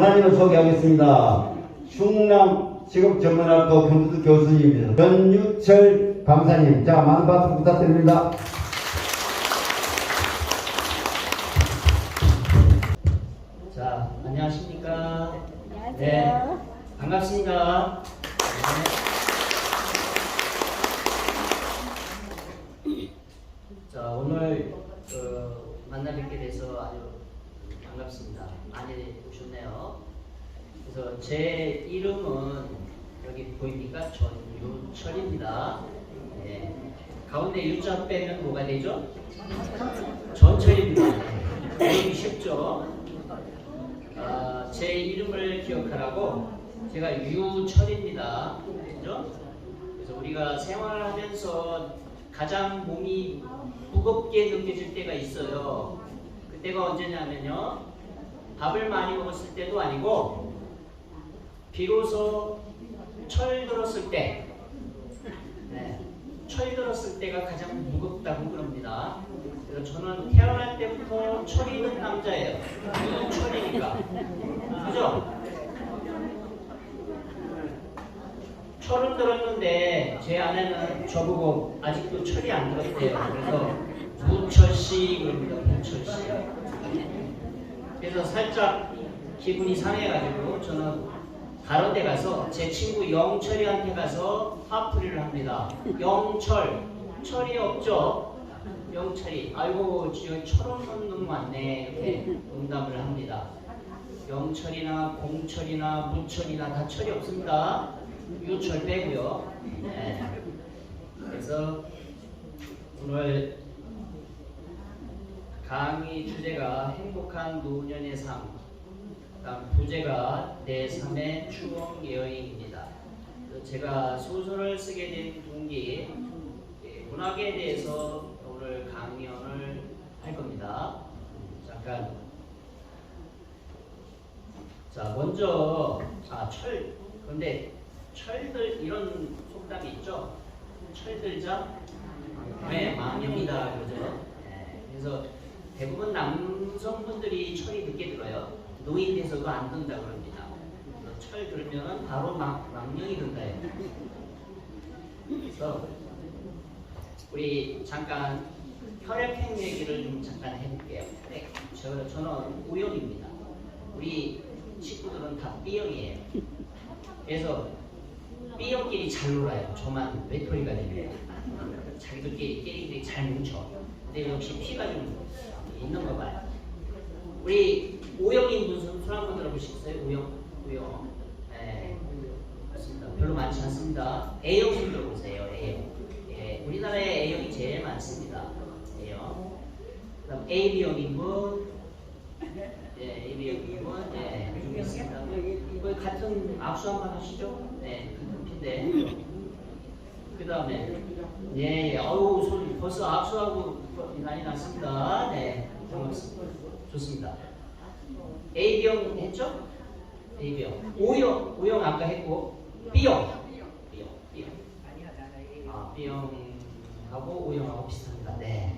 강사님을 소개하겠습니다. 충남 직업전문학과 컴퓨터 교수님입니다. 변유철 강사님. 자, 많은 박수 부탁드립니다. 자, 안녕하십니까? 안녕하세요. 네, 반갑습니다. 네. 자, 오늘 만나 뵙게 돼서 아주 반갑습니다. 많이 오셨네요. 그래서 제 이름은 여기 보입니까? 전유철입니다. 네. 가운데 유자 빼면 뭐가 되죠? 전철입니다. 이름이 쉽죠? 제 이름을 기억하라고 제가 유철입니다. 그죠? 그래서 우리가 생활하면서 가장 몸이 무겁게 느껴질 때가 있어요. 그때가 언제냐면요, 밥을 많이 먹었을 때도 아니고 비로소 철 들었을 때, 철 들었을 때가 가장 무겁다고 그럽니다. 그래서 저는 태어날 때부터 철이 있는 남자예요. 철이니까. 그죠? 철은 들었는데 제 아내는 저보고 아직도 철이 안 들었대요. 그래서 무철씨 그럽니다. 무철씨. 그래서 살짝 기분이 상해가지고 저는 다른 데 가서 제 친구 영철이한테 가서 화풀이를 합니다. 영철, 철이 없죠? 영철이, 아이고 여기 철 없는 놈 많네, 이렇게 농담을 합니다. 영철이나 공철이나 무철이나 다 철이 없습니다. 유철 빼고요. 네. 그래서 오늘 강의 주제가 행복한 노년의 삶, 다음 부제가 내 삶의 추억 여행입니다. 제가 소설을 쓰게 된 동기, 문학에 대해서 오늘 강연을 할 겁니다. 잠깐. 자, 먼저 철. 그런데 철들 이런 속담이 있죠. 철들자 네, 망령이다 그러죠. 네, 그래서 대부분 남성분들이 철이 늦게 들어요. 노인 돼서도 안 든다 그럽니다. 철 들면 바로 망령이 든다. 그래서 우리 잠깐 혈액형 얘기를 좀 잠깐 해볼게요. 네, 저는 O형입니다. 우리 식구들은 다 B형이에요. 그래서 B형끼리 잘 놀아요. 저만 외톨이가 되네요. 자기들끼리 끼리끼리 잘 뭉쳐. 근데 역시 피가 좀 있는 거 봐요. 우리 O형인 분 손 한번 들어보시겠어요? O형. 네, 맞습니다. 별로 많지 않습니다. A형 손 들어보세요. A형. 예, 우리나라에 A형이 제일 많습니다. A형. 그다음 AB형인 분. 네, AB형인 분. 네, 여기 있습니다. 거의 같은 악수 한번 하시죠? 네, 같은 피인데. 그 다음에 예, 어우 손 벌써 악수하고 난리 났습니다. 네, 반갑습니다. 좋습니다. A형 했죠? A형. O형 아까 했고 B형. B형하고 O형하고 비슷합니다. 네.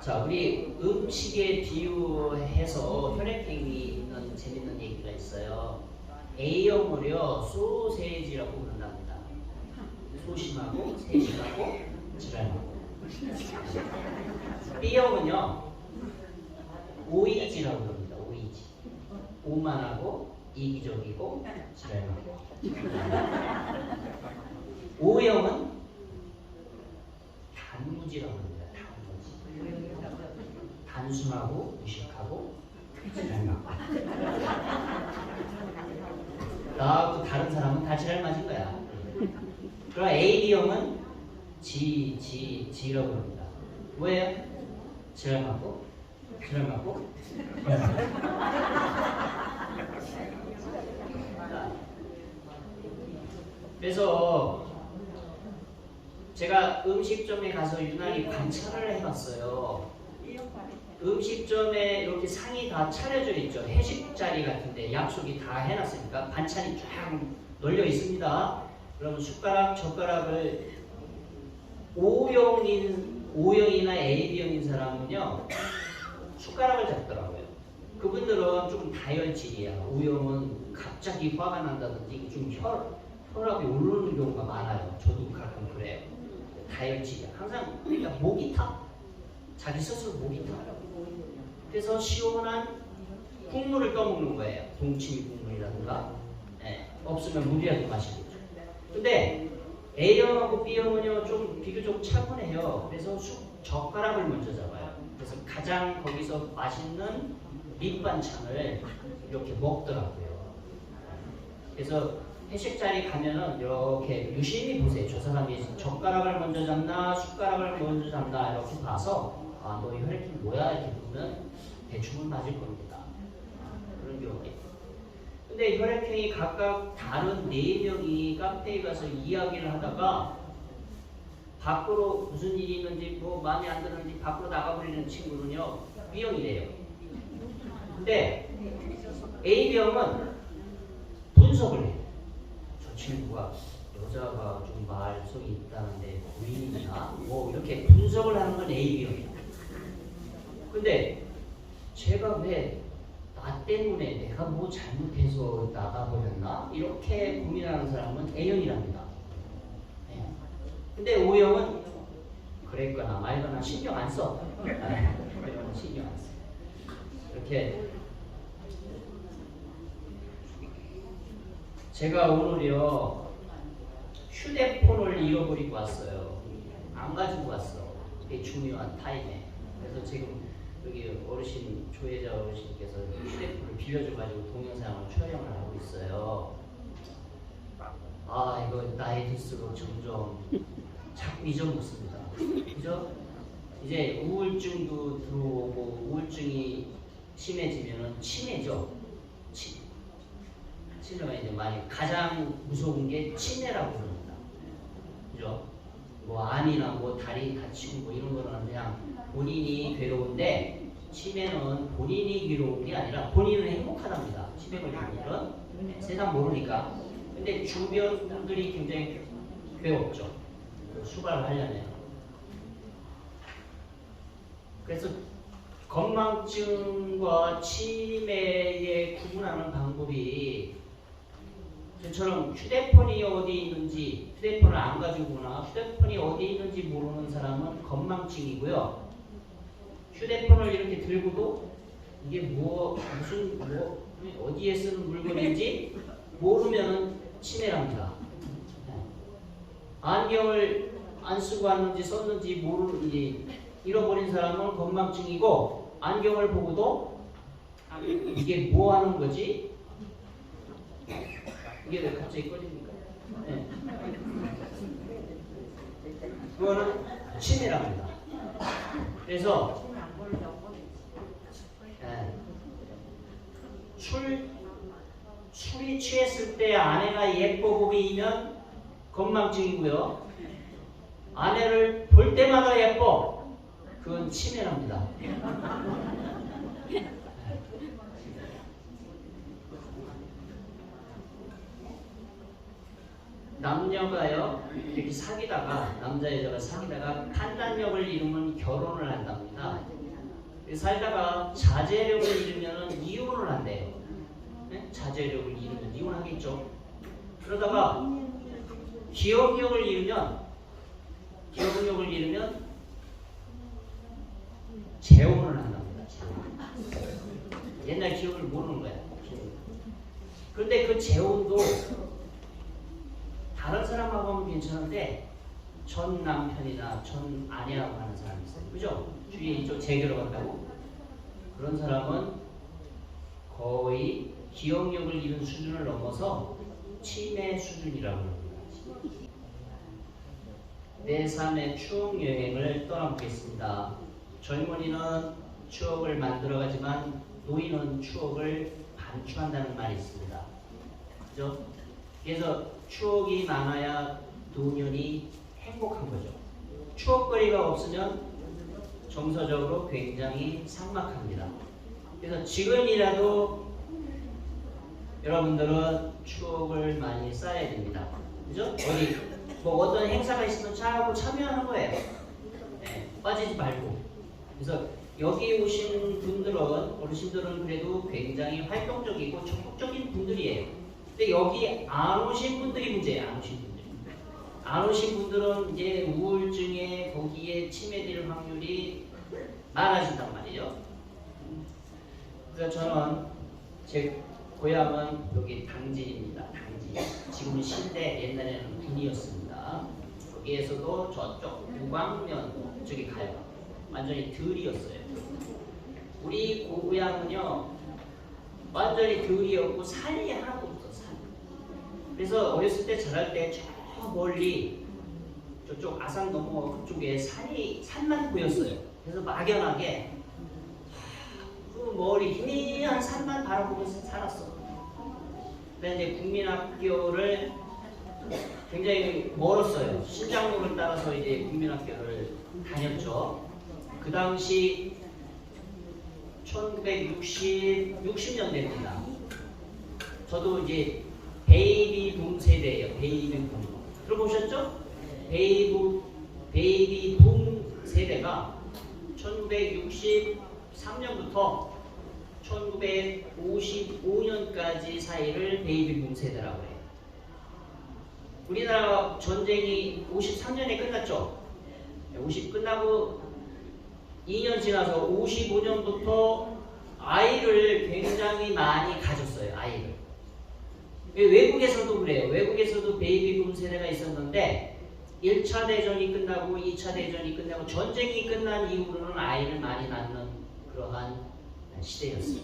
자, 우리 음식에 비유해서 혈액형이 있는 재밌는 얘기가 있어요. A형을요 소세지라고 부른답니다. 소심하고 세심하고 지랄하고. B형은요 오이지라고 부릅니다. 오이지. 오만하고 이기적이고 지랄하고. O형은 단무지라고 합니다. 단순하고 무식하고 지랄하고. 나하고 다른 사람은 다 지랄 맞은 거야. 그럼 AB형은 지라고 합니다. 왜요? 지랄 맞고 그래서 제가 음식점에 가서 유난히 관찰을 해봤어요. 음식점에 이렇게 상이 다 차려져 있죠. 회식 자리 같은데 약속이 다 해놨으니까 반찬이 쫙 널려 있습니다. 그러면 숟가락, 젓가락을 O형이나 AB형인 사람은요 숟가락을 잡더라고요. 그분들은 좀 다혈질이야. O형은 갑자기 화가 난다든지 좀 혈압이 오르는 경우가 많아요. 저도 가끔 그래요. 다혈질이야. 항상 그러니까 목이 타. 자기 스스로 목이 타. 그래서 시원한 국물을 떠먹는 거예요. 동치미 국물이라든가. 네, 없으면 물이라도 마시겠죠. 근데 A형하고 B형은요 좀 비교적 차분해요. 그래서 젓가락을 먼저 잡아요. 그래서 가장 거기서 맛있는 밑반찬을 이렇게 먹더라고요. 그래서 회식 자리 가면은 이렇게 유심히 보세요. 저 사람이 젓가락을 먼저 잡나 숟가락을 먼저 잡나 이렇게 봐서 아, 너 이 혈액형이 뭐야? 이렇게 보면 대충은 맞을 겁니다. 그런 경우가 있어요. 근데 혈액형이 각각 다른 4명이 카페에 가서 이야기를 하다가 밖으로 무슨 일이 있는지 뭐 마음에 안 드는지 밖으로 나가버리는 친구는요 B형이래요. 근데 A형은 분석을 해요. 저 친구가 여자가 좀 말썽이 있다는데 고민이나 뭐 이렇게 분석을 하는 건 A형이에요. 근데 제가 왜 나 때문에 내가 뭐 잘못해서 나가버렸나? 이렇게 고민하는 사람은 A형이랍니다. 네. 근데 O형은 그랬거나 말거나 신경 안 써. 그러면 신경 안 써. 이렇게 제가 오늘요 휴대폰을 잃어버리고 왔어요. 안 가지고 왔어. 되게 중요한 타임에. 그래서 지금 여기 어르신 조혜자 어르신께서 휴대폰을 빌려줘가지고 동영상을 촬영을 하고 있어요. 아 이거 나이 들수록 점점 자꾸 잊어먹습니다. 그죠? 이제 우울증도 들어오고 우울증이 심해지면은 치매죠. 치매가 이제 많이 가장 무서운 게 치매라고 그럽니다. 그죠? 뭐 암이나 뭐 다리 다치고 뭐 이런 거는 그냥 본인이 괴로운데 치매는 본인이 괴로운 게 아니라 본인은 행복하답니다. 치매 걸린 분들은 세상 모르니까. 근데 주변 분들이 굉장히 괴롭죠. 수발을 하려면. 그래서 건망증과 치매에 구분하는 방법이 저처럼 휴대폰이 어디 있는지 휴대폰을 안 가지고 오거나 휴대폰이 어디 있는지 모르는 사람은 건망증이고요. 휴대폰을 이렇게 들고도 이게 무슨 어디에 쓰는 물건인지 모르면은 치매랍니다. 안경을 안 쓰고 왔는지 썼는지 모르는지 잃어버린 사람은 건망증이고 안경을 보고도 이게 뭐 하는 거지? 이게 왜 갑자기 꺼집니까? 네. 그거는 치매랍니다. 그래서 술이 취했을 때 아내가 예뻐 보이면 건망증이고요. 아내를 볼 때마다 예뻐. 그건 치매랍니다. 남녀가요 이렇게 사귀다가 남자 여자가 사귀다가 판단력을 잃으면 결혼을 한답니다. 살다가 자제력을 잃으면 이혼을 한대요. 네? 자제력을 잃으면 이혼하겠죠. 그러다가 기억력을 잃으면 재혼을 한답니다. 옛날 기억을 모르는 거야. 그런데 그 재혼도 다른 사람하고 하면 괜찮은데 전 남편이나 전 아내하고 하는 사람이 있어요. 그죠? 주위에 이쪽 재결혼한다고? 그런 사람은 거의 기억력을 잃은 수준을 넘어서 치매 수준이라고 합니다. 내 삶의 추억 여행을 떠나보겠습니다. 젊은이는 추억을 만들어가지만 노인은 추억을 반추한다는 말이 있습니다. 그죠? 그래서 추억이 많아야 노년이 행복한 거죠. 추억거리가 없으면 정서적으로 굉장히 삭막합니다. 그래서 지금이라도 여러분들은 추억을 많이 쌓아야 됩니다. 그죠? 어떤 행사가 있으면 자꾸 참여하는 거예요. 네, 빠지지 말고. 그래서 여기 오신 분들은 어르신들은 그래도 굉장히 활동적이고 적극적인 분들이에요. 근데 여기 안 오신 분들이 문제예요. 안 오신 분들. 안 오신 분들은 이제 우울증에 거기에 치매될 확률이 많아진단 말이죠. 그래서 저는 제 고향은 여기 당진입니다. 당진. 지금은 시인데 옛날에는 군이었습니다. 여기에서도 저쪽 무광면 저기 가요. 완전히 들이었어요. 우리 고향은요 완전히 들이었고 산이 하나도 없어. 산. 그래서 어렸을 때 자랄 때 저 멀리 저쪽 아산 넘어 그쪽에 산만 보였어요. 그래서 막연하게 그 머리 희미한 산만 바라보면서 살았어. 근데 이제 국민학교를 굉장히 멀었어요. 신장로를 따라서 이제 국민학교를 다녔죠. 그 당시 1960년대입니다. 저도 이제 베이비붐 세대예요. 베이비붐. 들어보셨죠? 베이비붐 세대가 1963년부터 1955년까지 사이를 베이비붐 세대라고 해요. 우리나라 전쟁이 53년에 끝났죠. 50 끝나고 2년 지나서 55년부터 아이를 굉장히 많이 가졌어요. 아이를. 외국에서도 그래요. 외국에서도 베이비붐 세대가 있었는데 1차 대전이 끝나고 2차 대전이 끝나고 전쟁이 끝난 이후로는 아이를 많이 낳는 그러한 시대였어요.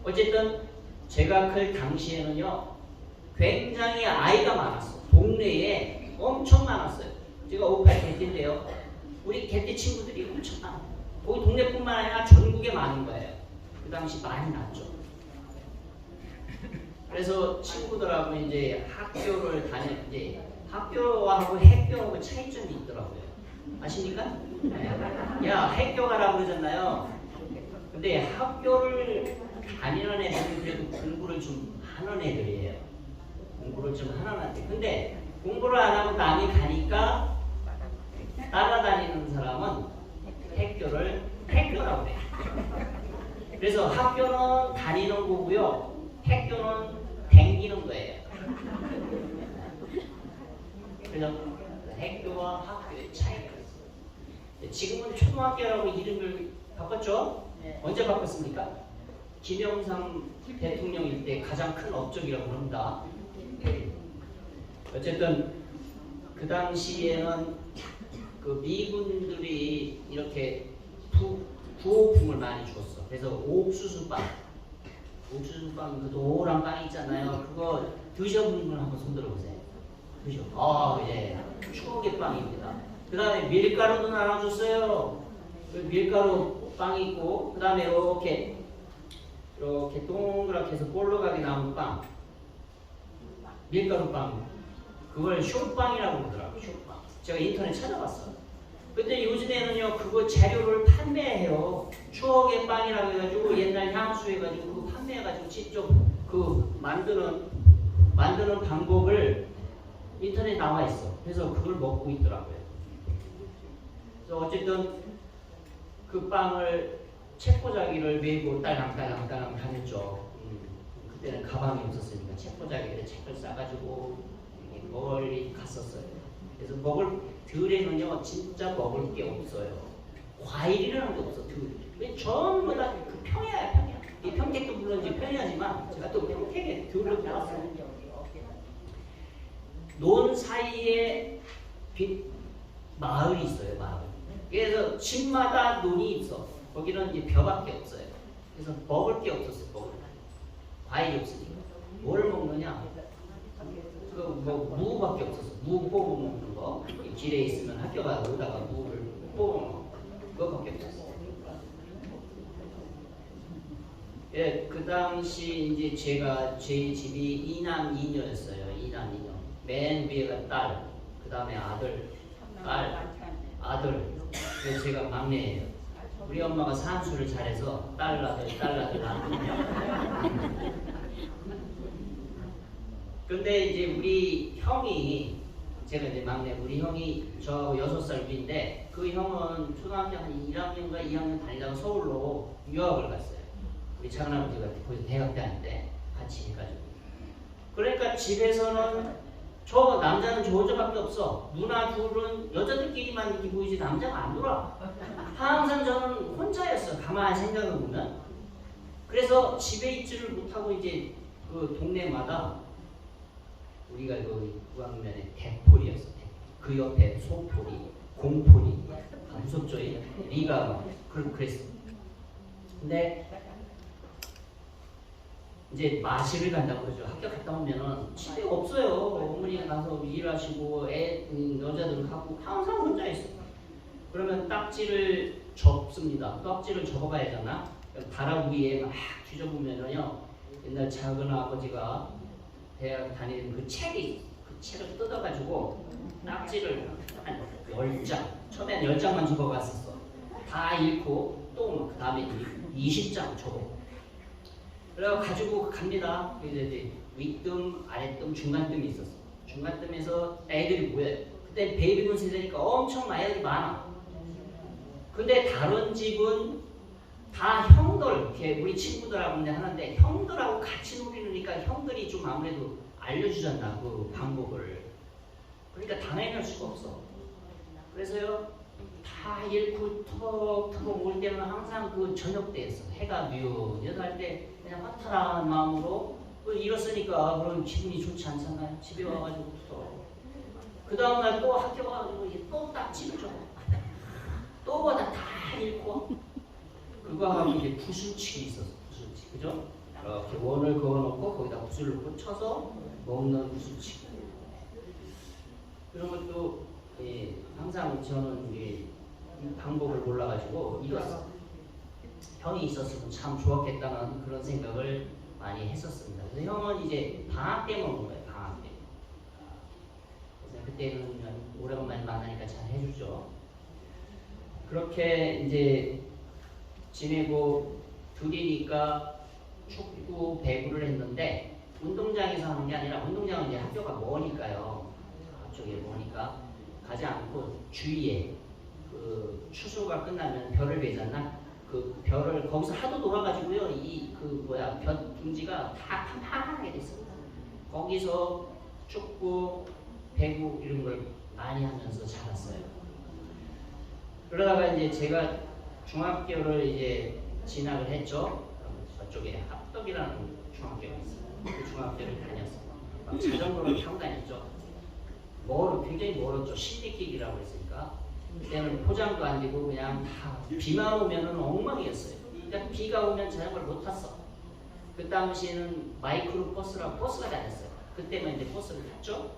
어쨌든 제가 클 당시에는요 굉장히 아이가 많았어요. 동네에 엄청 많았어요. 제가 58 개띠인데요. 우리 개띠 친구들이 엄청 많아요. 거기 동네뿐만 아니라 전국에 많은 거예요. 그 당시 많이 났죠. 그래서 친구들하고 이제 학교를 다녔는데 학교하고 학교하고 차이점이 있더라고요. 아십니까? 야, 학교 가라고 그러잖아요. 근데 학교를 다니는 애들은 그래도 공부를 좀 하는 애들이에요. 공부를 좀 하는 애들. 근데 공부를 안 하고 남이 가니까 따라다니는 사람은 학교라고 해요. 그래서 학교는 다니는 거고요. 학교는 댕기는 거예요. 그래서 학교와 학교의 차이가 있어요. 지금은 초등학교라고 이름을 바꿨죠? 네. 언제 바꿨습니까? 김영삼 대통령일 때 가장 큰 업적이라고 합니다. 어쨌든 그 당시에는 그 미군들이 이렇게 부호품을 많이 줬어. 그래서 옥수수빵 그 노란 빵 있잖아요. 그거 드셔본 분 한번 손 들어보세요. 드셔. 예. 추억의 빵입니다. 그 다음에 밀가루도 나눠줬어요. 그 밀가루 빵 있고, 그 다음에 이렇게 동그랗게 해서 볼록하게 나온 빵. 밀가루 빵. 그걸 쇼빵이라고 그러더라고요. 쇼빵. 제가 인터넷 찾아봤어요. 근데 요즘에는요, 그거 재료를 판매해요. 추억의 빵이라고 해가지고 옛날 향수 해가지고 그거 판매해가지고 직접 그 만드는 방법을 인터넷에 나와 있어. 그래서 그걸 먹고 있더라고요. 그래서 어쨌든 그 빵을 책보자기를 메고 딸랑딸랑 다녔죠. 그때는 가방이 없었으니까 책보자기에 책을 싸가지고 멀리 갔었어요. 그래서 들에는요 진짜 먹을 게 없어요. 과일이라는 게 없어. 전부 다 그 평야야, 평야. 이 평택도 물론 이제 평야지만 제가 또 평택에 들로 나왔어요. 논 사이에 마을이 있어요. 마을. 그래서 집마다 논이 있어. 거기는 이제 벼밖에 없어요. 그래서 먹을 게 없었어요. 과일이 없으니까. 뭘 먹느냐? 무밖에 없었어. 무 뽑아 먹는 거. 길에 있으면 학교가 오다가 무를 뽑아 먹는 거. 그거밖에 없었어. 예, 그 당시 이제 제 집이 2남 2녀였어요. 2남 2녀. 맨 위에가 딸, 그 다음에 아들. 그래서 제가 막내예요. 우리 엄마가 산수를 잘해서 딸 낳거든요. 근데 이제 우리 형이 제가 이제 막내, 우리 형이 저하고 6살 위인데 그 형은 초등학교 한 1학년과 2학년 다니다가 서울로 유학을 갔어요. 우리 작은아버지가 거기서 대학 다닐 때 같이 해가지고. 그러니까 집에서는 저 남자는 저 혼자밖에 없어. 누나 둘은 여자들끼리만 이렇게 보이지 남자가 안 돌아. 항상 저는 혼자였어. 가만히 생각해 보면. 그래서 집에 있지를 못하고 이제 그 동네마다 우리가 그 구강면에 대포리였어. 그 옆에 소포리, 공포리, 무섭죠? 리가 막 그랬어. 근데 이제 마실을 간다고 그러죠. 학교 갔다 오면은 집에 없어요. 어머니가 가서 일하시고 여자들 갖고 항상 혼자 있어. 그러면 딱지를 접습니다. 딱지를 접어가야 되잖아. 다락 위에 막 뒤져보면은요. 옛날 작은 아버지가 대학 다니는 그 책이 그 책을 뜯어가지고 딱지를 한 10장 처음엔 10장만 접어갔었어. 다 읽고 또 그 다음에 20장 접어. 그래가지고 갑니다. 이제 윗뜸, 아랫뜸, 중간뜸이 있었어. 중간뜸에서 애들이 모여요. 그때 베이비붐 세대니까 엄청 많이 애들이 많아. 근데 다른 집은 다 형들, 이렇게 우리 친구들하고 하는데 형들하고 같이 놀이니까 형들이 좀 아무래도 알려주잖아, 그 방법을. 그러니까 당연할 수가 없어. 그래서요, 다 잃고 턱턱 올 때는 항상 그 저녁 때였어. 해가 뮤연할 때 그냥 허탈한 마음으로 일었으니까 그런 기분이 좋지 않잖아요. 집에 와가지고 그 다음날 또 학교 가가지고 또 딱지를 줘. 또 보다 다 읽고 그거하고 이제 구슬치기 있었어. 구슬치기, 그죠? 이렇게 원을 그어놓고 거기다 구슬을 넣고 쳐서 먹는 구슬치기. 그런 것도 항상 저는 이 방법을 몰라가지고 이뤘어. 형이 있었으면 참 좋았겠다는 그런 생각을 많이 했었습니다. 그래서 형은 이제 방학 때 먹는 거예요. 방학 때. 그래서 그때는 오래간만에 만나니까 잘 해주죠. 그렇게 이제 지내고 둘이니까 축구, 배구를 했는데 운동장에서 하는 게 아니라 운동장은 이제 학교가 머니까요. 앞쪽에 머니까 가지 않고 주위에 그 추수가 끝나면 별을 베잖아. 그 별을 거기서 하도 놀아가지고요. 별 둥지가 다 판판하게 됐습니다. 거기서 축구, 배구 이런 걸 많이 하면서 자랐어요. 그러다가 이제 제가 중학교를 이제 진학을 했죠. 저쪽에 합덕이라는 중학교가 있어요. 그 중학교를 다녔어요. 자전거를 타고 다녔죠. 굉장히 멀었죠. 십리길이라고 했으니까. 그때는 포장도 안 되고 그냥 다 비만 오면은 엉망이었어요. 그러니까 비가 오면 자전거를 못 탔어. 그 당시에는 마이크로 버스가 다녔어요. 그때만 이제 버스를 탔죠.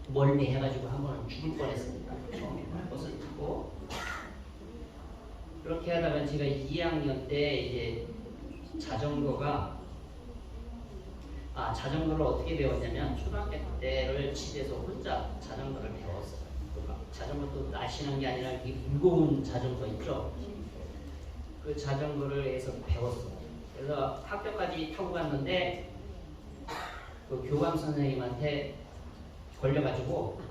멀미 해가지고 한 번은 죽을 뻔했습니다. 처음에 버스를 타고. 그렇게 하다가 제가 2학년 때 이제 자전거를 어떻게 배웠냐면 초등학교 때를 집에서 혼자 자전거를 배웠어요. 자전거도 날씬한 게 아니라 이 무거운 자전거 있죠. 그 자전거를 해서 배웠어요. 그래서 학교까지 타고 갔는데 그 교감 선생님한테 걸려가지고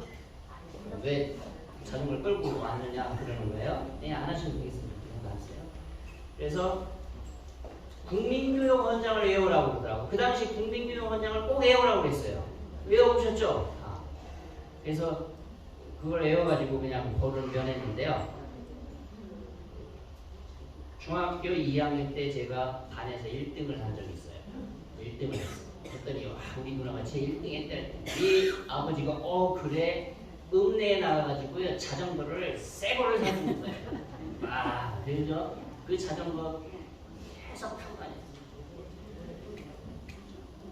왜 자전거를 끌고 왔느냐 그러는 거예요. 네, 안 하셔도 되겠습니다. 그래서 국민교육원장을 외우라고 그러더라고. 그 당시 국민교육원장을 꼭 외우라고 그랬어요. 외워보셨죠? 그래서 그걸 외워가지고 그냥 벌을 면했는데요. 중학교 2학년 때 제가 반에서 1등을 한 적이 있어요. 1등을 했어요. 그랬더니 우리 누나가 제 1등 했대. 이 아버지가 그래 읍내에 나가가지고요 자전거를 새 거를 사주는 거예요. 그래서 그 자전거 계속 타고 다녔어요.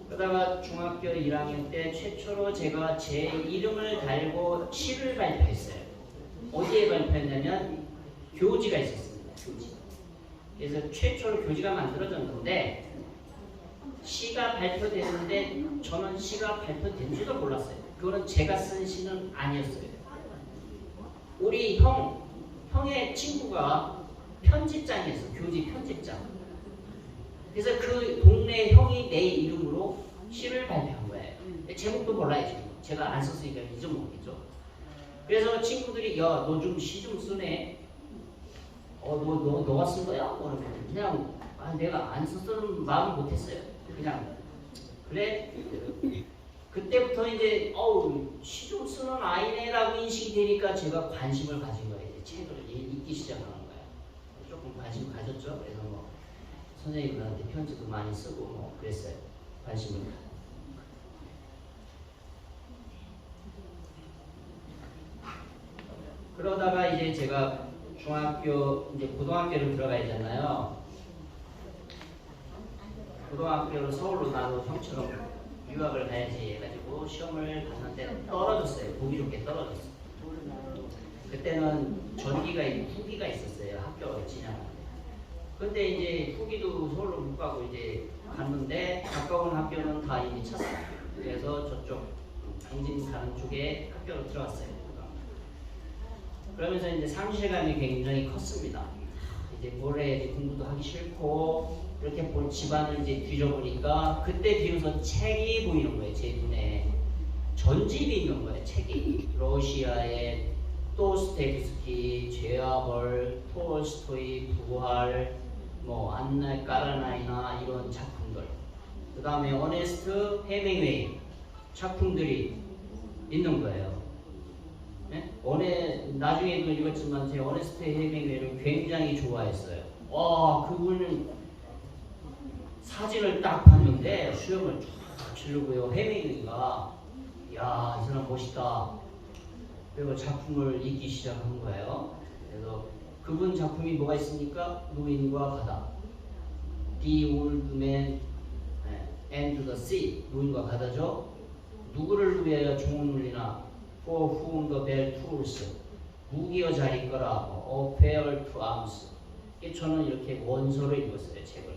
그러다가 중학교 1학년 때 최초로 제가 제 이름을 달고 시를 발표했어요. 어디에 발표했냐면 교지가 있었습니다. 교지. 그래서 최초로 교지가 만들어졌는데 시가 발표됐는데 저는 시가 발표된지도 몰랐어요. 그거는 제가 쓴 시는 아니었어요. 우리 형의 친구가 편집장이었어. 교지 편집장. 그래서 그 동네 형이 내 이름으로 시를 발표한 거예요. 제목도 몰라요. 지금. 제가 안 썼으니까 잊어먹겠죠. 그래서 친구들이 야 너 좀 시 좀 쓰네. 너가 쓴 거야? 그러면 그냥 내가 안 썼던 마음을 못했어요. 그냥 그래. 그때부터 이제 시 좀 쓰는 아이네라고 인식이 되니까 제가 관심을 가진 거예요. 이제 책을 읽기 시작하는 거예요. 조금 관심 가졌죠. 그래서 뭐 선생님들한테 편지도 많이 쓰고 뭐 그랬어요. 관심을. 그러다가 이제 제가 이제 고등학교를 들어가야 되잖아요. 고등학교를 서울로 나도 형처럼 유학을 가야지 해가지고 시험을 봤는데 떨어졌어요. 보기 좋게 떨어졌어요. 그때는 전기가 있고 후기가 있었어요. 학교 진학하는데. 근데 이제 후기도 서울로 못 가고 이제 갔는데 가까운 학교는 다 이미 찼어요. 그래서 저쪽 당진 가는 쪽에 학교로 들어갔어요. 그러면서 이제 상실감이 굉장히 컸습니다. 이제 모레 공부도 하기 싫고 이렇게 볼 집안을 이제 뒤져보니까 그때 비로소 책이 보이는 거예요. 제 눈에 전집이 있는 거예요. 책이 러시아의 도스토옙스키, 죄와벌, 톨스토이, 부활, 뭐 안나 까라나이나 이런 작품들. 그 다음에 어네스트 헤밍웨이 작품들이 있는 거예요. 네? 나중에도 읽었지만 제 어네스트 헤밍웨이를 굉장히 좋아했어요. 그분은 사진을 딱 봤는데 수염을 쫙 지르고요. 헤밍웨이가 야, 이 사람 멋있다. 그리고 작품을 읽기 시작한 거예요. 그래서 그분 작품이 뭐가 있습니까? 노인과 바다, The Old Man and the Sea. 노인과 바다죠. 누구를 위하여 종을 울리나? For whom the bell tolls. 무기여 잘 있거라. A farewell to arms. 저는 이렇게 원서를 읽었어요. 책을.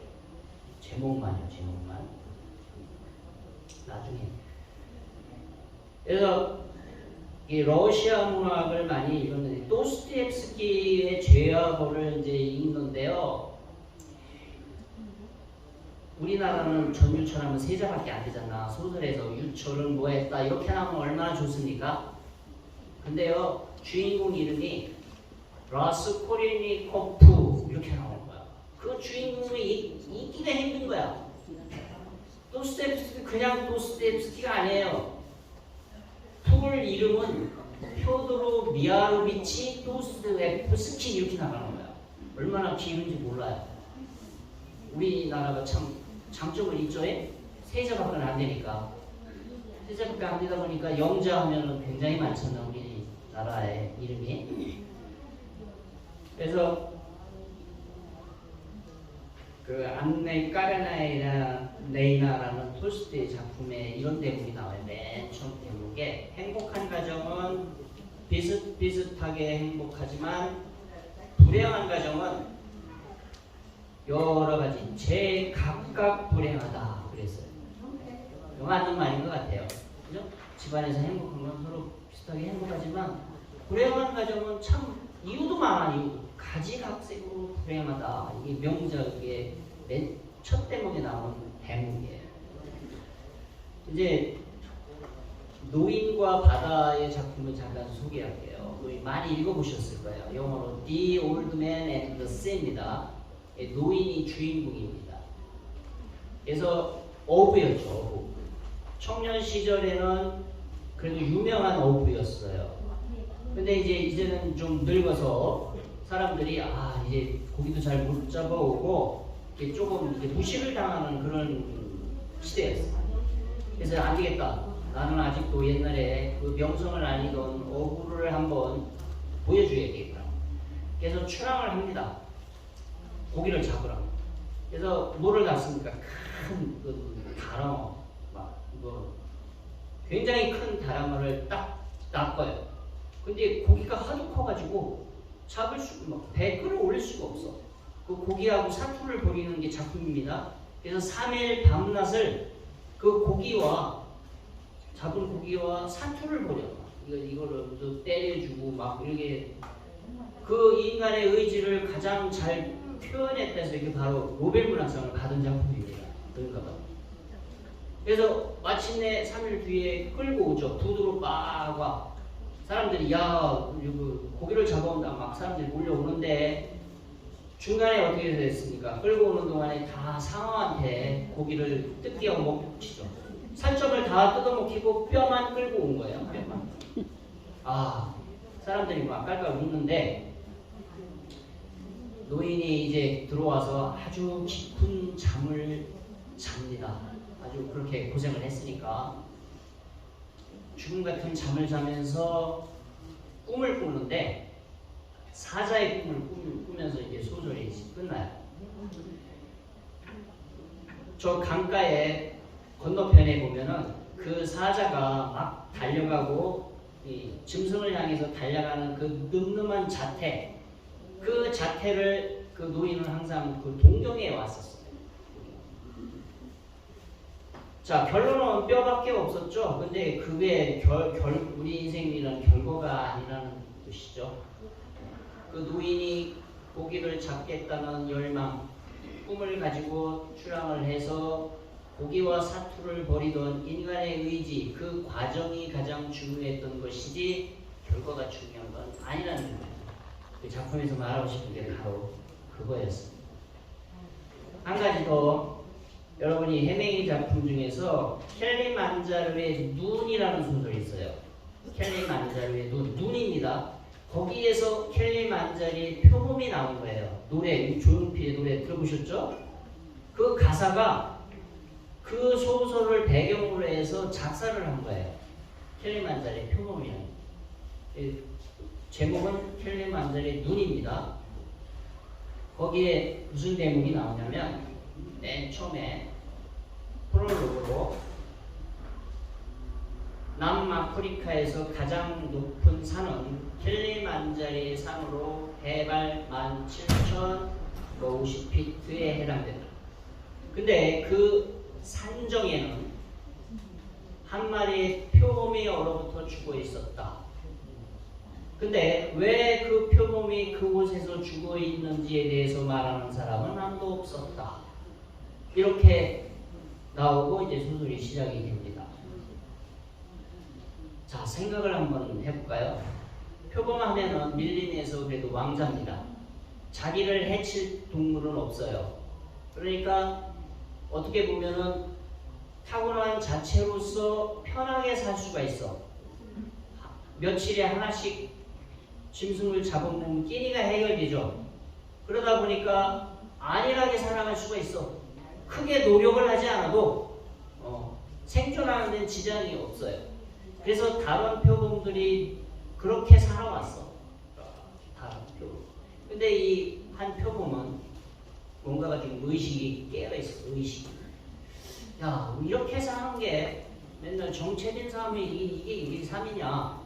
제목만요. 제목만. 나중에. 그래서 이 러시아 문학을 많이 읽었는데 도스토옙스키의 죄와벌을 이제 읽는데요. 우리나라는 전유철하면 세자밖에 안 되잖아. 소설에서 유철은 뭐 했다 이렇게 하면 얼마나 좋습니까? 근데요 주인공 이름이 라스콜리니코프 이렇게 나오는 거야. 그 주인공이 읽기가 힘든 거야. 도스토옙스키 그냥 도스토옙스키가 아니에요. 풀 이름은 표도로 미하로비치 도스토옙스키 이렇게 나가는 거야. 얼마나 길은지 몰라요. 우리나라가 참 장점을 있죠. 세자밖에 안 되니까. 세자밖에 안 되다 보니까 영자 하면은 굉장히 많잖아. 우리나라의 이름이. 그래서 그 안네 까레나이라는 톨스토이 작품에 이런 대목이 나와요. 맨 처음 대목에 행복한 가정은 비슷비슷하게 행복하지만 불행한 가정은 여러 가지 제각각 불행하다 그랬어요. 맞는 말인 것 같아요. 그죠? 집안에서 행복한 건 서로 비슷하게 행복하지만 불행한 가정은 참 이유도 많아. 이유 가지각색으로 불행하다. 이게 명작의 맨 첫 대목에 나오는 대목이에요. 이제 노인과 바다의 작품을 잠깐 소개할게요. 많이 읽어보셨을 거예요. 영어로 The Old Man and the Sea입니다. 노인이 주인공입니다. 그래서 어부였죠. 어부. 청년 시절에는 그래도 유명한 어부였어요. 근데 이제는 좀 늙어서 사람들이 이제 고기도 잘 못 잡아오고 조금 이제 무시를 당하는 그런 시대였어요. 그래서 안 되겠다. 나는 아직도 옛날에 그 명성을 아니던 어부를 한번 보여줘야겠다. 그래서 출항을 합니다. 고기를 잡으라. 그래서 뭐를 놨습니까? 큰 다랑어, 굉장히 큰 다랑어를 딱 낚아요. 근데 고기가 하도 커가지고 배 끌어올릴 수가 없어. 그 고기하고 사투를 벌이는 게 작품입니다. 그래서 3일 밤낮을 그 잡은 고기와 사투를 벌여. 이거를 또 때려주고 이렇게 그 인간의 의지를 가장 잘 표현했다 해서 이게 바로 노벨 문학상을 받은 작품입니다. 그런가 봐. 그래서 마침내 3일 뒤에 끌고 오죠. 부두로 막 와. 사람들이 야 고기를 잡아온다 막 사람들이 몰려오는데 중간에 어떻게 됐습니까? 끌고 오는 동안에 다 상어한테 고기를 뜯겨 먹히죠. 살점을 다 뜯어먹히고 뼈만 끌고 온 거예요. 뼈만. 아 사람들이 막 깔깔 웃는데 노인이 이제 들어와서 아주 깊은 잠을 잡니다. 아주 그렇게 고생을 했으니까 죽음 같은 잠을 자면서 꿈을 꾸는데 사자의 꿈을 꾸면서 이제 소설이 끝나요. 저 강가에 건너편에 보면은 그 사자가 막 달려가고 이 짐승을 향해서 달려가는 그 늠름한 자태, 그 자태를 그 노인은 항상 그 동경해 왔었어요. 자, 결론은 뼈밖에 없었죠. 근데 그게 우리 인생이란 결과가 아니라는 뜻이죠. 그 노인이 고기를 잡겠다는 열망, 꿈을 가지고 출항을 해서 고기와 사투를 벌이던 인간의 의지, 그 과정이 가장 중요했던 것이지 결과가 중요한 건 아니라는 거예요. 그 작품에서 말하고 싶은 게 바로 그거였습니다. 한 가지 더 여러분이 헤밍웨이 작품 중에서 켈리 만자르의 눈이라는 소설이 있어요. 켈리 만자르의 눈입니다. 거기에서 켈리 만자르의 표범이 나온 거예요. 노래, 조용필의 노래 들어보셨죠? 그 가사가 그 소설을 배경으로 해서 작사를 한 거예요. 켈리 만자르의 표범이라는. 제목은 켈리 만자르의 눈입니다. 거기에 무슨 대목이 나오냐면 맨 처음에 프롤로그로 남아프리카에서 가장 높은 산은 킬리만자리 산으로 해발 17,050피트에 해당된다. 근데 그 산정에는 한 마리의 표범이 얼어붙어 죽어 있었다. 근데 왜 그 표범이 그곳에서 죽어 있는지에 대해서 말하는 사람은 아무도 없었다. 이렇게 나오고 이제 소설이 시작이 됩니다. 자, 생각을 한번 해볼까요? 표범하면은 밀림에서 그래도 왕자입니다. 자기를 해칠 동물은 없어요. 그러니까 어떻게 보면은 타고난 자체로서 편하게 살 수가 있어. 며칠에 하나씩 짐승을 잡아먹으면 끼니가 해결되죠. 그러다 보니까 안일하게 살아갈 수가 있어. 크게 노력을 하지 않아도 생존하는 데는 지장이 없어요. 그래서 다른 표범들이 그렇게 살아왔어. 다른 표범. 근데 이 한 표범은 뭔가가 좀 의식이 깨어있어. 의식이. 야, 이렇게 사는 게 맨날 정체된 삶이 이게 삶이냐.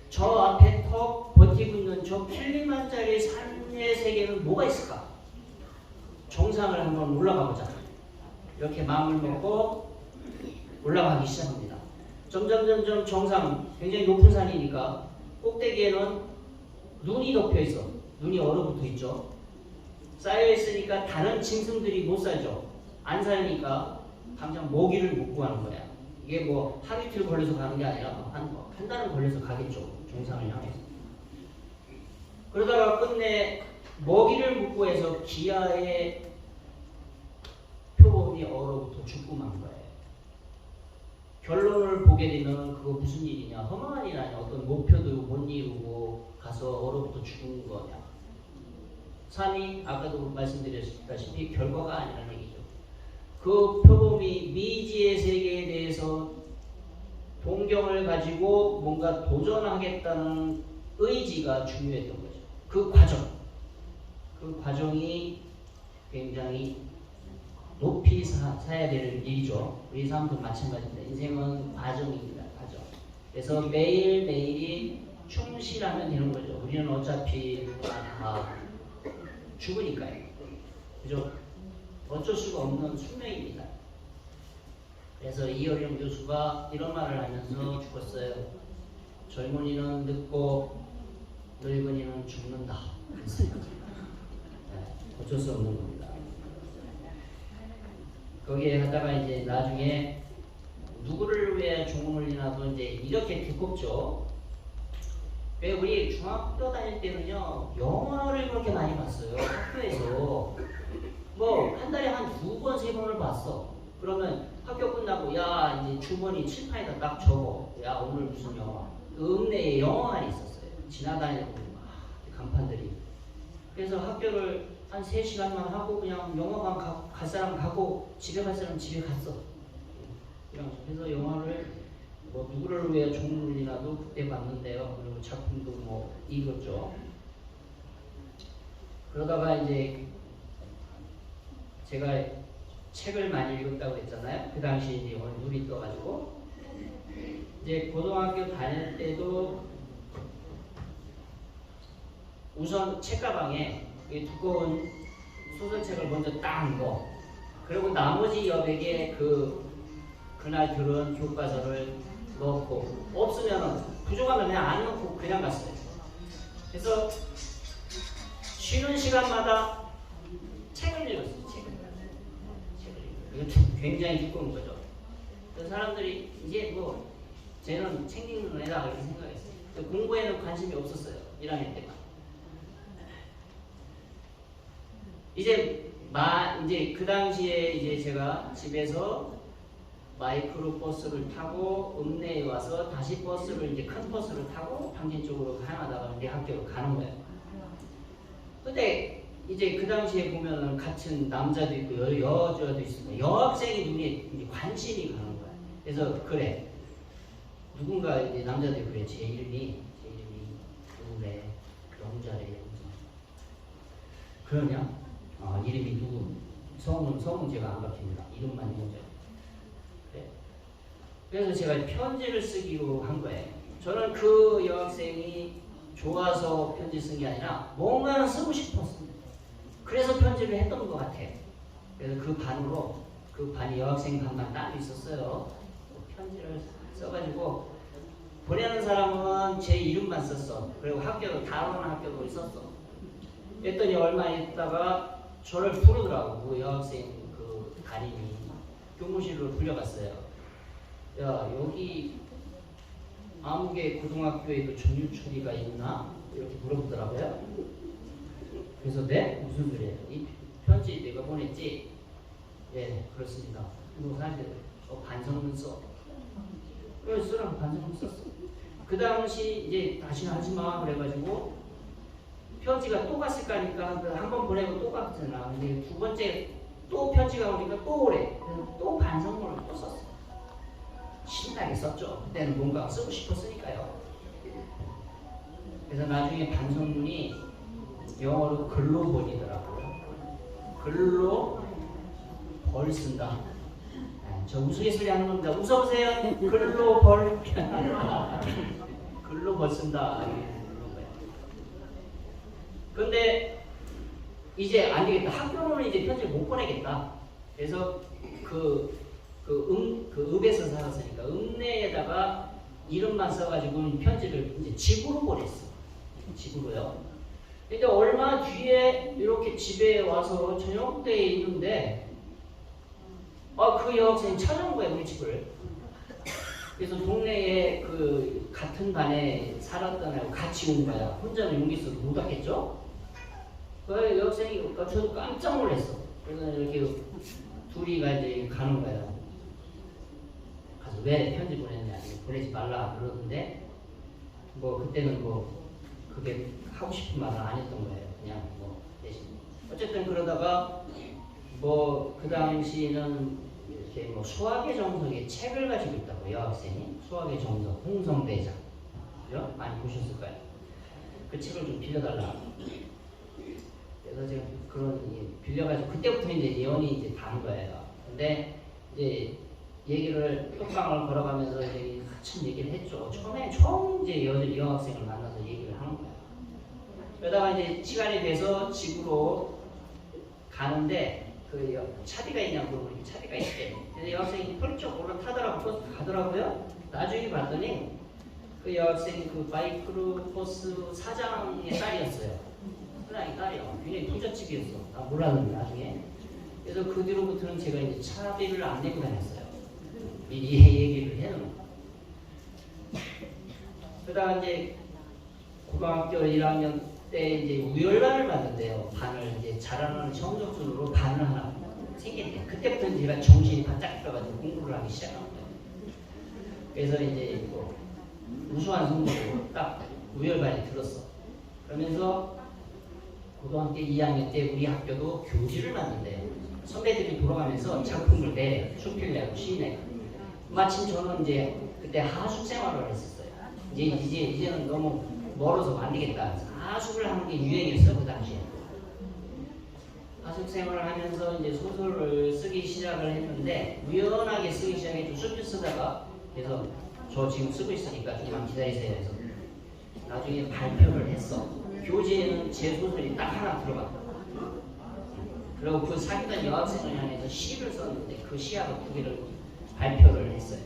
저 앞에 턱 버티고 있는 저 킬리만자리 산의 세계는 뭐가 있을까? 정상을 한번 올라가 보자. 이렇게 마음을 먹고 올라가기 시작합니다. 점점 정상, 굉장히 높은 산이니까 꼭대기에는 눈이 덮여 있어. 눈이 얼어붙어 있죠. 쌓여 있으니까 다른 짐승들이 못 살죠. 안 살니까 당장 먹이를 못 구하는 거야. 이게 뭐 하루 이틀 걸려서 가는 게 아니라 한 달은 걸려서 가겠죠. 정상을 향해서. 그러다가 끝내 먹이를 못 구해서 기아의 표범이 얼어붙어 죽고 만 거예요. 결론을 보게 되면 그거 무슨 일이냐. 험한 일 아니야. 어떤 목표도 못 이루고 가서 얼어붙어 죽은 거냐. 삶이 아까도 말씀드렸다시피 결과가 아니라는 얘기죠. 그 표범이 미지의 세계에 대해서 동경을 가지고 뭔가 도전하겠다는 의지가 중요했던 거죠. 그 과정이 굉장히 높이 사야 될 일이죠. 우리 삶도 마찬가지입니다. 인생은 과정입니다. 과정. 그래서 매일매일이 충실하면 되는 거죠. 우리는 어차피 다 죽으니까요. 그죠? 어쩔 수가 없는 숙명입니다. 그래서 이어령 교수가 이런 말을 하면서 죽었어요. 젊은이는 늙고 늙은이는 죽는다. 네, 어쩔 수 없는 겁니다. 거기에 하다가 이제 나중에 누구를 위해 종을 울리나도 이제 이렇게 두껍죠. 왜 우리 중학교 다닐 때는요 영화를 그렇게 많이 봤어요. 학교에서 뭐 한 달에 한 2번, 3번을 봤어. 그러면 학교 끝나고 야 이제 주머니 칠판에다 딱 적어. 야 오늘 무슨 영화? 그 읍내에 영화관이 있었어요. 지나다니다 보면 막 간판들이. 그래서 학교를 한 3시간만 하고 그냥 영화관 갈 사람 가고 집에 갈 사람 집에 갔어. 그래서 영화를 뭐 누구를 위해 종을 울리나도 그때 봤는데요. 그리고 작품도 뭐 읽었죠. 그러다가 이제 제가 책을 많이 읽었다고 했잖아요. 그 당시 이제 눈이 떠가지고 이제 고등학교 다닐 때도 우선 책가방에 이 두꺼운 소설책을 먼저 딱 넣어. 그리고 나머지 여백에 그날 들은 교과서를 넣고 없으면 부족하면 그냥 안 넣고 그냥 갔어요. 그래서 쉬는 시간마다 책을 읽었어요. 이거 굉장히 두꺼운 거죠. 그래서 사람들이 이제 뭐 쟤는 책 읽는 애다 이렇게 생각했어요. 공부에는 관심이 없었어요. 1학년 때만. 이제 그 당시에 이제 제가 집에서 마이크로 버스를 타고 읍내에 와서 다시 버스를 이제 큰 버스를 타고 당진 쪽으로 가다가 이제 학교로 가는 거예요. 근데 이제 그 당시에 보면은 같은 남자도 있고 여자도 있으니까 여학생이 눈에 이제 관심이 가는 거야. 그래서 그래 누군가 이제 남자들이 그래 제 이름이 누구래 영자래. 그러냐? 이름이 누구? 성은 제가 안 밝힙니다. 이름만 영자. 그래. 그래서 제가 편지를 쓰기로 한 거예요. 저는 그 여학생이 좋아서 편지 쓴 게 아니라 뭔가는 쓰고 싶었습니다. 그래서 편지를 했던 것 같아요. 그래서 그 반이 여학생 반만 따로 있었어요. 편지를 써가지고 보내는 사람은 제 이름만 썼어. 그리고 학교도 다른 학교도 있었어. 그랬더니 얼마 있다가 저를 부르더라고. 그 여학생 그 담임이 교무실로 불려갔어요. 야 여기 아무개 고등학교에도 전유철이가 있나? 이렇게 물어보더라고요. 그래서 네? 무슨 소리예요? 이 편지 내가 보냈지? 예 그렇습니다. 그리고 사실 반성문 써. 그래서 쓰라고 반성문 썼어. 그 당시 이제 다시는 하지마 그래가지고 편지가 또 갔을 거니까 한 번 보내고 또 갔잖아. 근데 두 번째 또 편지가 오니까 또 오래. 그래서 또 반성문을 또 썼어. 신나게 썼죠. 그때는 뭔가 쓰고 싶었으니까요. 그래서 나중에 반성문이 영어로 글로 벌이더라고요. 글로 벌 쓴다. 저 우스갯소리 하는 겁니다. 웃어보세요. 글로 벌. 글로 벌 쓴다. 근데 이제 안 되겠다. 학교로는 이제 편지를 못 보내겠다. 그래서 읍에서 살았으니까 읍내에다가 이름만 써가지고 편지를 이제 집으로 보냈어. 집으로요. 근데 얼마 뒤에 이렇게 집에 와서 저녁 때에 있는데 그 여학생이 찾아온 거야 우리 집을. 그래서 동네에 그 같은 반에 살았던 애하고 같이 온 거야. 혼자는 용기 있어도 못 왔겠죠? 그 여학생이 저도 깜짝 놀랐어. 그래서 이렇게 둘이가 이제 가는 거예요. 가서 왜 편지 보냈냐, 보내지 말라 그러던데 뭐 그때는 뭐 그게 하고 싶은 말은 안 했던 거예요. 그냥 뭐 대신 어쨌든 그러다가 뭐 그 당시는 이렇게 뭐 수학의 정석의 책을 가지고 있다고 여학생이 수학의 정석 홍성대장 그죠? 많이 보셨을 거예요. 그 책을 좀 빌려달라. 그래서 지금 그런 빌려가지고 그때부터 이제 예언이 이제 단 거예요. 근데 이제 얘기를 톡방을 걸어가면서 이제 한참 얘기를 했죠. 처음 이제 여학생을 만나서 얘기를 하는 거예요. 그러다가 이제 시간이 돼서 집으로 가는데 그 차비가 있냐고 물어보니까 차비가 있대. 그래서 여학생이 펄쩍 올라타더라고 가더라고요. 나중에 봤더니 그 여학생이 그 마이크로 버스 사장의 딸이었어요. 사장의 딸이요. 굉장히 부잣집이었어. 나 몰랐는데 나중에. 그래서 그 뒤로부터는 제가 이제 차비를 안 내고 다녔어요. 미리 얘기를 해놓은. 그러다가 이제 고등학교 1학년 때 이제 우열반을 받는데요. 반을 이제 잘하는 성적 순으로 반을 하나 생겼대. 그때부터 제가 정신이 바짝 들어가지고 공부를 하기 시작한 거예요. 그래서 이제 뭐 우수한 성적으로 딱 우열반에 들었어. 그러면서 고등학교 2학년 때 우리 학교도 교지를 만든대요. 선배들이 돌아가면서 작품을 내래, 수필내고 시내고. 마침 저는 이제 그때 하숙 생활을 했었어요. 이제는 너무 멀어서 안 되겠다. 하숙을 하는 게 유행이었어 그 당시에. 하숙 생활을 하면서 이제 소설을 쓰기 시작을 했는데 우연하게 쓰기 시작해서 수필 쓰다가 그래서 저 지금 쓰고 있으니까 조금만 기다리세요 해서 나중에 발표를 했어. 교재에는 제 소설이 딱 하나 들어갔다. 그리고 그 사귀던 여학생을 향해서 시를 썼는데 그 시하고 두 개를 발표를 했어요.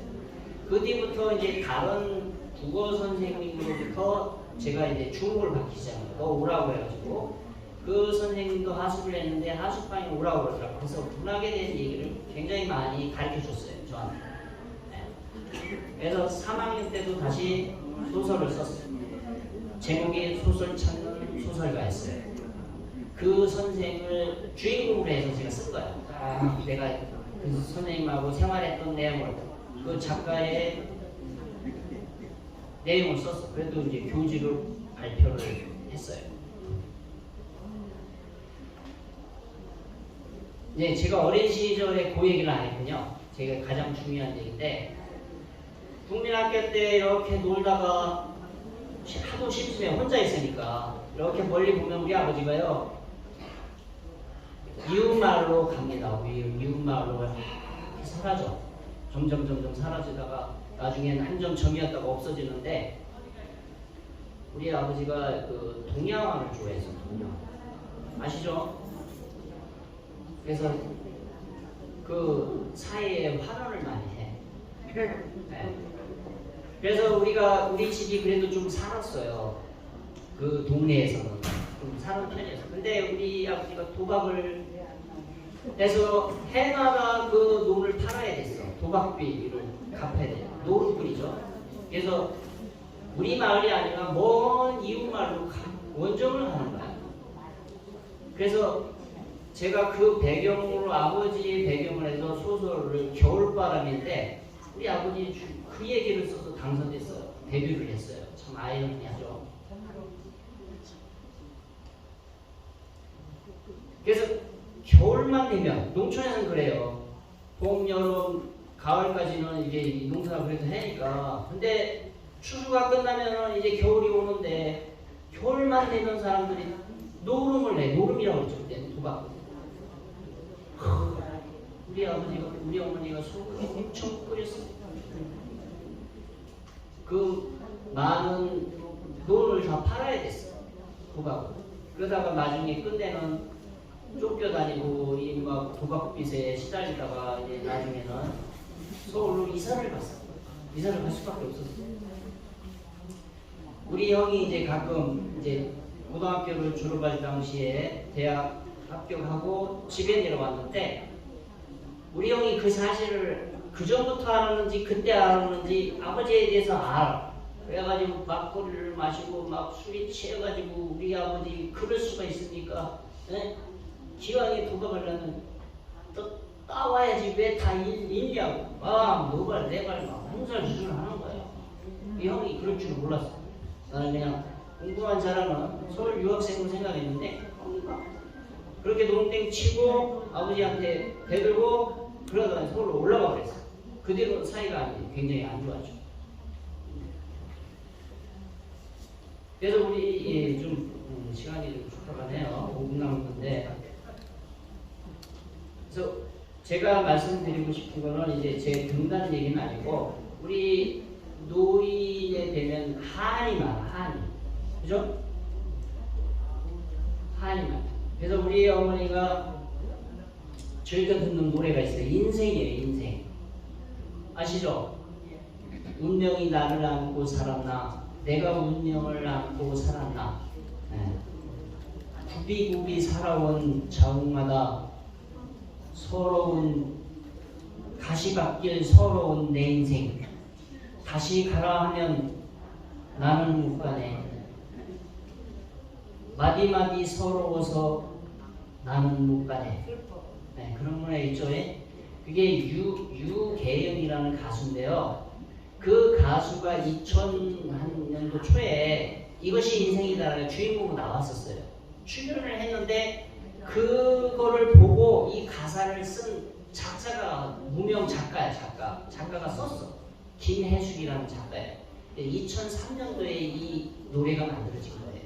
그 뒤부터 이제 다른 국어 선생님으로부터 제가 이제 주목을 받기 시작해요. 너 오라고 해가지고 그 선생님도 하숙을 했는데 하숙방에 오라고 그러더라고요. 그래서 문학에 대한 얘기를 굉장히 많이 가르쳐 줬어요. 저한테. 네. 그래서 3학년 때도 다시 소설을 썼어요. 제목이 소설 찾는 소설가였어요. 그 선생을 주인공으로 해서 제가 쓴 거예요. 내가 그 선생님하고 생활했던 내용을 그 작가의 내용을 썼어. 그래도 이제 교지로 발표를 했어요. 이제 제가 어린 시절에 그 얘기를 안 했군요. 제가 가장 중요한 얘기인데 국민학교 때 이렇게 놀다가 하도 심심해 혼자 있으니까 이렇게 멀리 보면 우리 아버지가요 이웃마을로 갑니다. 이웃마을로 사라져. 점점 사라지다가 나중에는 한정점이었다가 없어지는데 우리 아버지가 그 동양화를 좋아해서 동양화 아시죠? 그래서 그 사이에 환원을 많이 해. 네. 그래서 우리 집이 그래도 좀 살았어요. 그 동네에서는 좀 사는 편이었어요. 근데 우리 아버지가 도박을 해서 해마다 그 돈을 팔아야 됐어. 도박비를 갚아야 돼요. 노름꾼이죠. 그래서 우리 마을이 아니라 먼 이웃 마을로 원정을 하는 거야. 그래서 제가 그 배경으로 아버지의 배경을 해서 소설을 겨울바람인데 우리 아버지 그 얘기를 써서 당선됐어요. 데뷔를 했어요. 참 아이러니하죠. 그래서 겨울만 되면 농촌에서는 그래요. 봄, 여름, 가을까지는 이제 농사를 그래도 하니까. 근데 추수가 끝나면 이제 겨울이 오는데 겨울만 되면 사람들이 노름을 내. 노름이라고 그랬죠. 그때는 도박. 우리 아버지가 우리 어머니가 소금을 엄청 끓였어요. 그 많은 돈을 다 팔아야 됐어. 도박으로. 그러다가 나중에 끝내는 쫓겨다니고 이 막 도박빚에 시달리다가 이제 나중에는 서울로 이사를 갔어. 이사를 갈 수밖에 없었어. 우리 형이 이제 가끔 이제 고등학교를 졸업할 당시에 대학 합격하고 집에 내려왔는데 우리 형이 그 사실을 그 전부터 알았는지 그때 알았는지 아버지에 대해서 알아. 그래가지고 막걸리를 마시고 막 술이 취해가지고 우리 아버지 그럴 수가 있습니까? 네? 기왕에 도박하려면 또 따와야지 왜 다 읽냐고 막 너발 내발 막 혼살주술 하는 거예요. 이 형이 그럴 줄 몰랐어. 나는 그냥 공부만 잘하면 서울 유학생으로 생각했는데 그렇게 농땡 치고 아버지한테 대들고 그러다가 서울로 올라가 그랬어. 그 뒤로 사이가 굉장히 안 좋았죠. 그래서 우리 좀 시간이 좀 촉박하네요. 5분 남았는데 그래서 제가 말씀드리고 싶은 거는 이제 제 등단 얘기는 아니고 우리 노인에 되면 한이 많아. 한이 그죠? 한이 많아. 그래서 우리 어머니가 즐겨 듣는 노래가 있어요. 인생이에요. 인생 아시죠? 운명이 나를 안고 살았나 내가 운명을 안고 살았나 네. 굽이굽이 살아온 자웅마다 서러운 가시밭길 서러운 내 인생 다시 가라 하면 나는 못 가네. 마디마디 서러워서 나는 못 가네. 네, 그런 문에 있죠. 예? 그게 유계영이라는 가수인데요. 그 가수가 2000년도 초에 이것이 인생이다라는 주인공으로 나왔었어요. 출연을 했는데 그거를 보고 이 가사를 쓴 작사가 무명 작가야. 작가가 썼어. 김혜숙이라는 작가예요. 2003년도에 이 노래가 만들어진 거예요.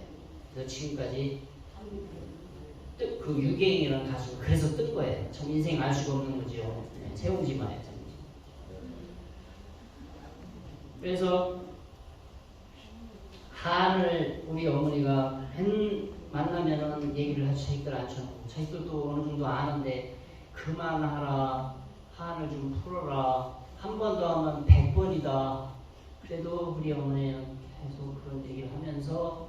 그래서 지금까지 그 유계영이라는 가수가 그래서 뜬 거예요. 참 인생 알 수가 없는 거죠. 네, 세웅지마에. 그래서 한을 우리 어머니가 만나면은 얘기를 하죠. 자식들 않죠. 자식들도 어느 정도 아는데 그만하라. 한을 좀 풀어라. 한 번 더 하면 100번이다. 그래도 우리 어머니는 계속 그런 얘기를 하면서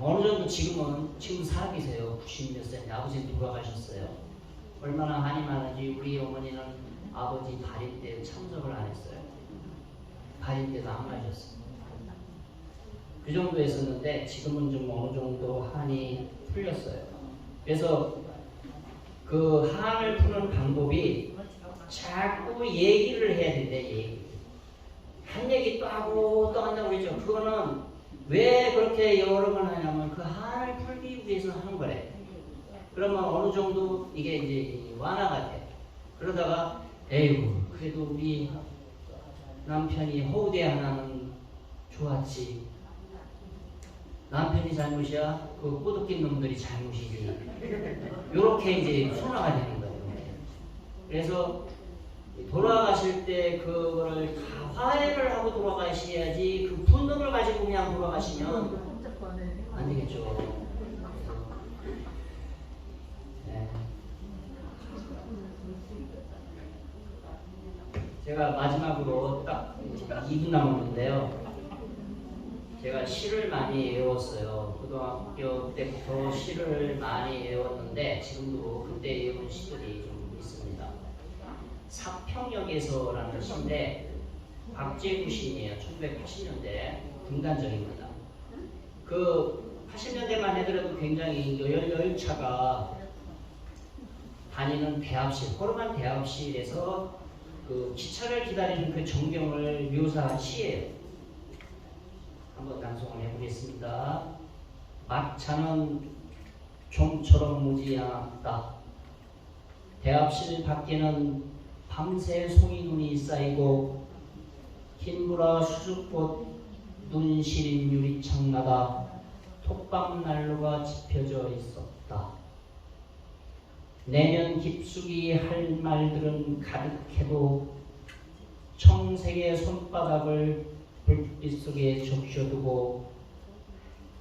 어느 정도 지금 살아 계세요. 90몇 세인데 아버지는 돌아가셨어요. 얼마나 한이 많은지 우리 어머니는 아버지 발인 때 참석을 안 했어요. 발인 때도 안 가셨어요. 그 정도 했었는데 지금은 좀 어느 정도 한이 풀렸어요. 그래서 그 한을 푸는 방법이 자꾸 얘기를 해야 된대. 얘기. 한 얘기 또 하고 또 한다고 그랬죠. 그거는 왜 그렇게 여러 번 하냐면 그 한을 풀기 위해서 하는 거래. 그러면 어느 정도 이게 이제 완화가 돼. 그러다가 에이구 그래도 우리 남편이 허우대 하나는 좋았지. 남편이 잘못이야? 그 꼬드낀 놈들이 잘못이지. 요렇게 이제 순화가 되는 거예요. 그래서 돌아가실 때 그거를 다 화해를 하고 돌아가셔야지 그 분노를 가지고 그냥 돌아가시면 안 되겠죠. 네. 제가 마지막으로 딱 2분 남았는데요. 제가 시를 많이 외웠어요. 고등학교 때부터 시를 많이 외웠는데 지금도 그때 외운 시들이 좀 있습니다. 사평역에서라는 시인데 박재구 시인이에요. 1980년대 분단적입니다. 그 80년대만 해더라도 굉장히 열차가 다니는 대합실, 호르만 대합실에서 그 기차를 기다리는 그 전경을 묘사한 시예요. 한번 낭송을 해보겠습니다. 막차는 좀처럼 오지 않았다. 대합실 밖에는 밤새 송이눈이 쌓이고 흰무라 수줍꽃 눈 시린 유리창마다 톱밥 난로가 지펴져 있었다. 내면 깊숙이 할 말들은 가득해도 청색의 손바닥을 불빛 속에 적셔두고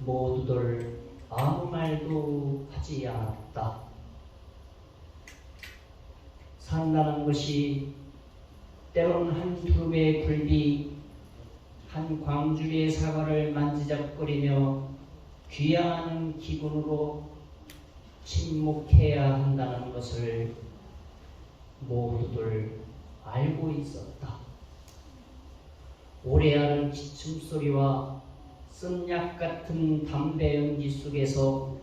모두들 아무 말도 하지 않았다. 산다는 것이 때론 한 두릅의 굴비, 한 광주리의 사과를 만지작거리며 귀양하는 기분으로 침묵해야 한다는 것을 모두들 알고 있었다. 오래하는 기침소리와 쓴약 같은 담배 연기 속에서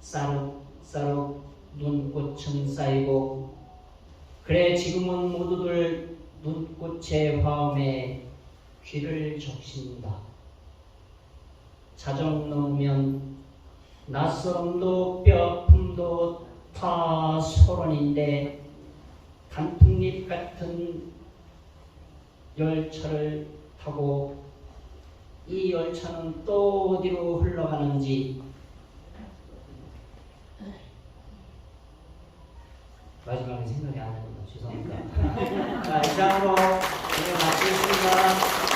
싸룩싸룩 눈꽃은 쌓이고 그래 지금은 모두들 눈꽃의 화음에 귀를 적신다. 자정 넘으면 낯설음도 뼈아픔도 다 소란인데 단풍잎 같은 열차를 타고 이 열차는 또 어디로 흘러가는지 마지막에 생각이 안 납니다. 죄송합니다. 자, 이상으로 오늘 마치겠습니다.